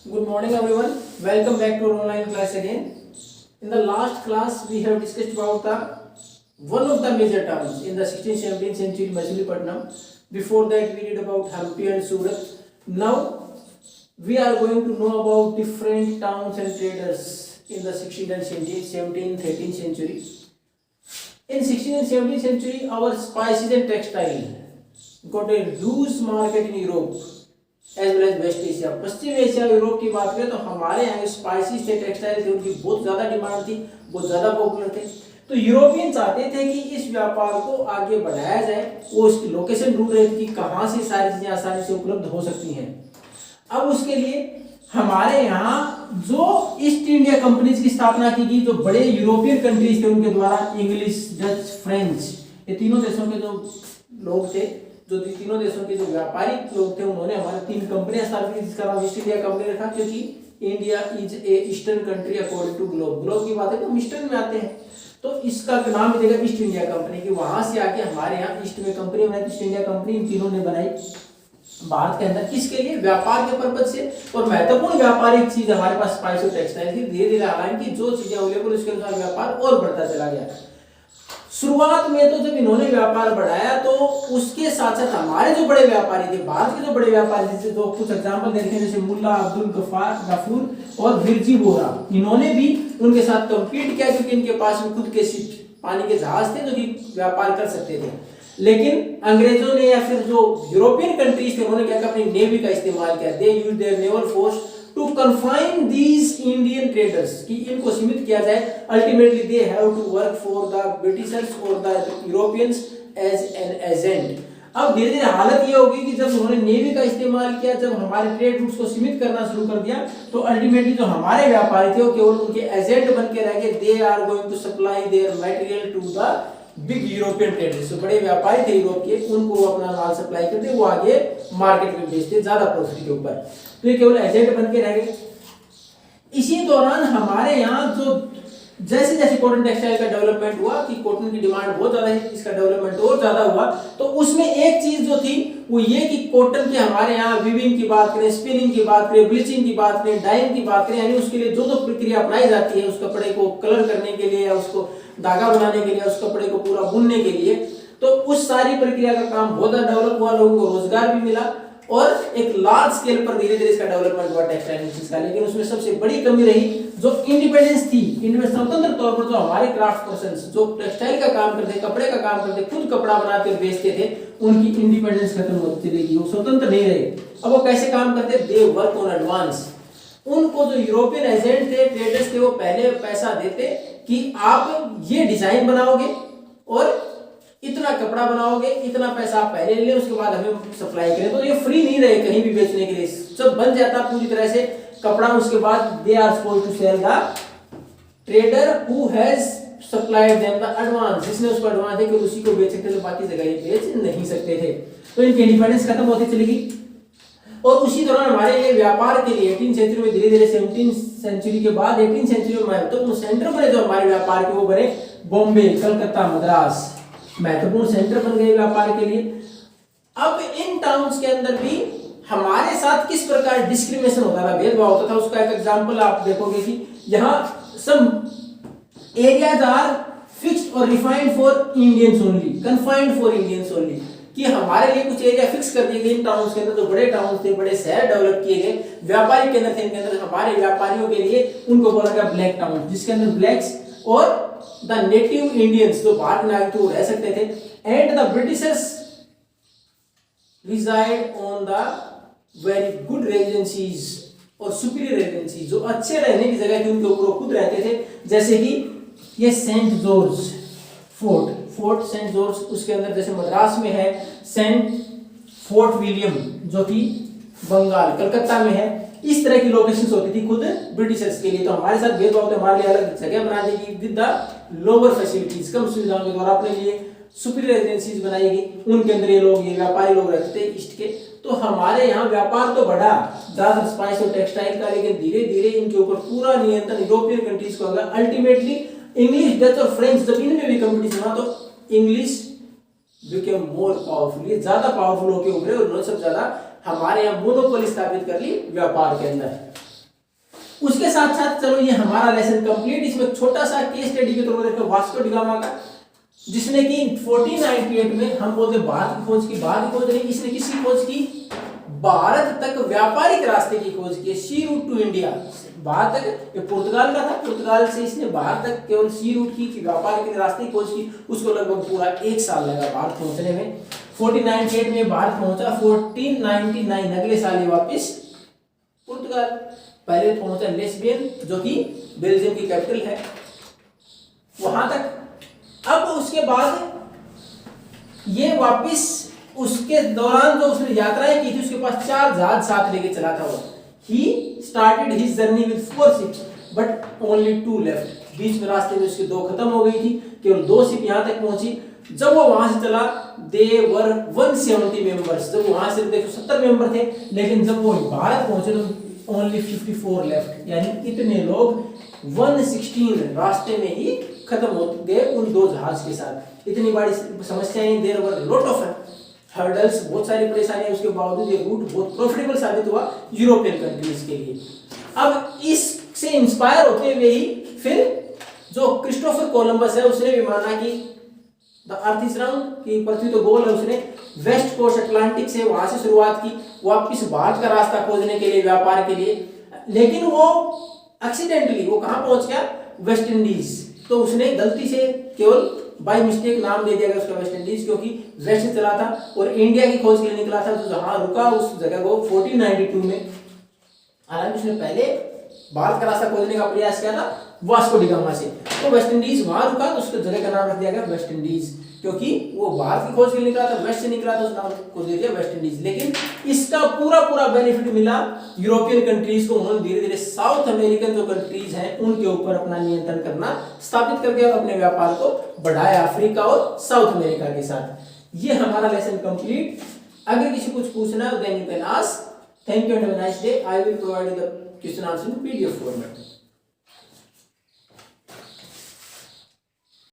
Good morning everyone. Welcome back to our online class again. In the last class we have discussed about the one of the major towns in the 16th-17th century Machilipatnam. Before that we read about Hampi and Surat. Now we are going to know about different towns and traders in the 16th and 17th, 18th century. In 16th and 17th century our spices and textile got a huge market in Europe as well as West Asia. पश्चिम एशिया Europe की बात करें तो हमारे यहाँ spices थे, textile थे, उनकी बहुत ज़्यादा डिमांड थी, बहुत ज़्यादा पॉपुलर थे. तो यूरोपियन चाहते थे कि इस व्यापार को आगे बढ़ाया जाए. वो उसकी लोकेशन ढूंढ रहे थे कि कहाँ से सारी चीज़ें आसानी से उपलब्ध हो सकती हैं. अब उसके लिए हमारे यहाँ जो ईस्ट इंडिया कंपनीज की स्थापना की गई, जो बड़े यूरोपियन कंट्रीज थे उनके द्वारा, इंग्लिश, डच, फ्रेंच, ये तीनों देशों के जो लोग थे, जो तीनों देशों के जो व्यापारिक लोग थे, उन्होंने हमारे 3 कंपनियां स्थापित की जिसका नाम ईस्ट इंडिया कंपनी रखा, क्योंकि India is a eastern country according to globe. Globe की बात है तो हम ईस्टर्न में आते हैं, तो इसका नाम देगा ईस्ट इंडिया कंपनी की. वहां से आके हमारे यहाँ ईस्ट में कंपनी बनाई, ईस्ट इंडिया कंपनी इन तीनों ने बनाई भारत के अंदर. किसके लिए? व्यापार के पर्पज से. और महत्वपूर्ण व्यापारिक चीज हमारे पास स्पाइस और टेक्सटाइल थी. धीरे धीरे हालांकि जो चीजें अवेलेबल उसके अनुसार व्यापार और बढ़ता चला गया. शुरुआत में तो जब इन्होंने व्यापार बढ़ाया तो उसके साथ साथ हमारे जो बड़े व्यापारी थे, भारत के जो बड़े व्यापारी थे, जो कुछ एग्जांपल देखें जैसे मुल्ला अब्दुल गफूर और विरजी बोरा, इन्होंने भी उनके साथ कम्पीट किया क्योंकि इनके पास में खुद के शिप, पानी के जहाज थे जो कि व्यापार कर सकते थे. लेकिन अंग्रेजों ने या फिर जो यूरोपियन कंट्रीज थे उन्होंने क्या किया, अपनी नेवी का इस्तेमाल किया. They used their naval force to confine these Indian traders, कि इनको सीमित किया जाए. Ultimately they have to work for the Britishers और the Europeans as an agent. अब धीरे धीरे हालत ये होगी कि जब उन्होंने नेवी का इस्तेमाल किया, जब हमारे ट्रेड रूट्स को सीमित करना शुरू कर दिया, तो अल्टीमेटली जो हमारे व्यापारी थे वो केवल उनके एजेंट बन के रह गए. They are going to supply their material to the big European traders. जो बड़े व्यापारी थे यूरोप के, उनको वो अपना माल सप्लाई करते, वो आगे मार्केट में बेचते ज्यादा प्रॉफिट के ऊपर. तो ये केवल एजेंट बन के रह गए. इसी दौरान हमारे यहाँ जो जैसे जैसे कॉटन टेक्सटाइल का डेवलपमेंट हुआ कि कॉटन की डिमांड बहुत ज्यादा है, इसका डेवलपमेंट और ज्यादा हुआ, तो उसमें एक चीज जो थी वो ये कि कॉटन की हमारे यहाँ वीविंग की बात करें, स्पिनिंग की बात करें, ब्लीचिंग की बात करें, डाइंग की बात करें, यानी उसके लिए जो जो प्रक्रिया अपनाई जाती है उस कपड़े को कलर करने के लिए या उसको धागा बनाने के लिए, उस कपड़े को पूरा बुनने के लिए, तो उस सारी प्रक्रिया का काम बहुत ज्यादा डेवलप हुआ, लोगों को रोजगार भी मिला और एक लार्ज स्केल पर धीरे धीरे इसका डेवलपमेंट हुआ टेक्सटाइल इंडस्ट्रीज का. लेकिन उसमें सबसे बड़ी कमी रही जो इंडिपेंडेंस थी, इनमें स्वतंत्र तौर पर जो हमारे क्राफ्ट पर्संस जो टेक्सटाइल का काम करते, कपड़े का काम करते, खुद कपड़ा बनाकर बेचते थे, उनकी इंडिपेंडेंस खत्म होती चली, वो स्वतंत्र नहीं रहे. अब वो कैसे काम करते? They work on advance. उनको जो यूरोपियन एजेंट थे, ट्रेडर्स थे, वो पहले पैसा देते कि आप ये डिजाइन बनाओगे और इतना कपड़ा बनाओगे, इतना पैसा आप पहले ले, उसके बाद हमें सप्लाई करें. तो ये फ्री नहीं रहे कहीं भी बेचने के लिए, सब बन जाता पूरी तरह से कपड़ा. उसके बाद they are supposed to sell the trader who has supplied them the advance, जिसने उसको एडवांस दे के उसी को बेच सकते थे, बाकी जगह ये बेच नहीं सकते थे. तो इनकी इंडिपेंडेंस खत्म होती चली गई. और उसी दौरान हमारे लिए व्यापार के लिए 18th सेंचुरी में, धीरे धीरे 17th सेंचुरी के बाद 18th सेंचुरी में महत्वपूर्ण सेंटर बने जो हमारे व्यापार के, वो बने बॉम्बे, कलकत्ता, मद्रास. महत्वपूर्ण सेंटर बन गए व्यापार के लिए. अब इन टाउन्स के अंदर भी हमारे साथ किस प्रकार डिस्क्रिमिनेशन होता था, भेदभाव होता था, उसका एक एग्जांपल आप देखोगे कि यहाँ सम एरियाज आर फिक्स्ड और refined for Indians only, confined for Indians only, कि हमारे लिए कुछ एरिया फिक्स कर दिए गए इन टाउन्स के अंदर. जो बड़े टाउन्स थे, बड़े शहर डेवलप किए गए व्यापारी केंद्र थे, इनके अंदर हमारे व्यापारियों के लिए उनको बोला गया ब्लैक टाउन, जिसके अंदर ब्लैक्स और द नेटिव इंडियंस जो भारत नागरिक थे रह सकते थे, and the Britishers resided on the very good residencies और सुपीरियर रेजिडेंसी, जो अच्छे रहने की जगह थी उनके ऊपर खुद रहते थे. जैसे कि ये Saint George Fort Saint George, उसके अंदर जैसे मद्रास में है सेंट फोर्ट विलियम जो कि बंगाल कलकत्ता में है. इस तरह की लोकेशंस होती थी खुद ब्रिटिशर्स के लिए. तो हमारे साथ भेदभाव होते, हमारे लिए अलग जगह बना दी गई विद द लोअर फैसिलिटीज, कम सुविधाओं के द्वारा अपने लिए सुपीरियर रेजिडेंसीज बनाई गई. उनके अंदर ये लोग, ये व्यापारी लोग रहते थे ईस्ट के. तो हमारे यहाँ व्यापार तो बढ़ा ज्यादा स्पाइस और टेक्सटाइल का, लेकिन धीरे धीरे इनके ऊपर पूरा नियंत्रण यूरोपियन कंट्रीज को होगा. अल्टीमेटली इंग्लिश, डच और फ्रेंच जब इनमें भी कंपटीशन हुआ तो इंग्लिश बिकेम मोर पावरफुल, ये ज्यादा पावरफुल होकर उभरे और उन्होंने सब ज्यादा हमारे यहाँ मोनोपोली स्थापित कर ली व्यापार के अंदर. उसके साथ साथ चलो ये हमारा लेसन कंप्लीट। इसमें एक छोटा सा केस स्टडी के तौर पर वास्को डी गामा का, जिसने कि 1498 में हम बोलते भारत की खोज की, भारत की खोज नहीं, इसने किसकी खोज की? भारत तक व्यापारिक रास्ते की खोज की, सी रूट टू इंडिया। भारत तक, ये पुर्तगाल का था, पुर्तगाल से इसने भारत तक केवल सी रूट की व्यापार के रास्ते की खोज की। उसको लगभग पूरा 1 साल लगा भारत पहुंचने में। 1498 में भारत पहुंचा, 1499 अगले साल ये वापिस पुर्तगाल। पहले पहुंचा लेस्बियन, जो कि बेल्जियम की कैपिटल है, वहां तक। अब उसके बाद ये वापिस, उसके दौरान जो उसने यात्राएं की थी, उसके पास 4 जहाज साथ लेके चला था वो। He started his journey with 4 ships, but only 2 left. बीच में रास्ते में उसकी 2 खत्म हो गई थी, केवल 2 शिप यहाँ तक पहुंची। जब वो वहां से चला, they were 170 members, जब वहां से 170 मेंबर थे, लेकिन जब वो भारत पहुंचे तो only 54 left, यानी इतने लोग 116 रास्ते में ही खत्म हो गए उन 2 जहाज के साथ। इतनी बड़ी समस्याएं, there were lot of hurdles, बहुत सारी परेशानियां, उसके बावजूद ये रूट बहुत प्रॉफिटेबल साबित हुआ यूरोपियन कंट्रीज के लिए। अब इससे इंस्पायर होते हुए ही फिर जो क्रिस्टोफर कोलंबस है, उसने भी माना कि द अर्थ इज राउंड, कि पृथ्वी तो गोल है। उसने वेस्ट कोस्ट अटलांटिक से वहां से शुरुआत की, वापिस भारत का रास्ता खोजने के लिए, व्यापार के लिए। लेकिन वो एक्सीडेंटली वो कहां पहुंच गया? West Indies. तो उसने गलती से केवल बाय मिस्टेक नाम दे दिया गया उसका वेस्ट इंडीज, क्योंकि वेस्ट से चला था और इंडिया की खोज के लिए निकला था। तो जहां रुका उस जगह को 1492 में, हालांकि उसने पहले भारत का रास्ता खोजने का प्रयास किया था वास्को डी गामा से, तो वेस्ट इंडीज वहां रुका, तो उसके जगह का नाम रख दिया गया वेस्ट इंडीज, क्योंकि वो भारत की खोज के लिए निकला था, वेस्ट से निकला था, उस नाम को दे दिया वेस्ट इंडीज। लेकिन इसका पूरा बेनिफिट मिला यूरोपियन कंट्रीज को। उन्होंने धीरे धीरे साउथ अमेरिकन जो कंट्रीज हैं उनके ऊपर अपना नियंत्रण करना स्थापित करके और अपने व्यापार को बढ़ाया अफ्रीका और साउथ अमेरिका के साथ। ये हमारा लेसन कंप्लीट। अगर किसी कुछ पूछना है then you can ask. Thank you and have a nice day. I will provide the question answer in PDF format.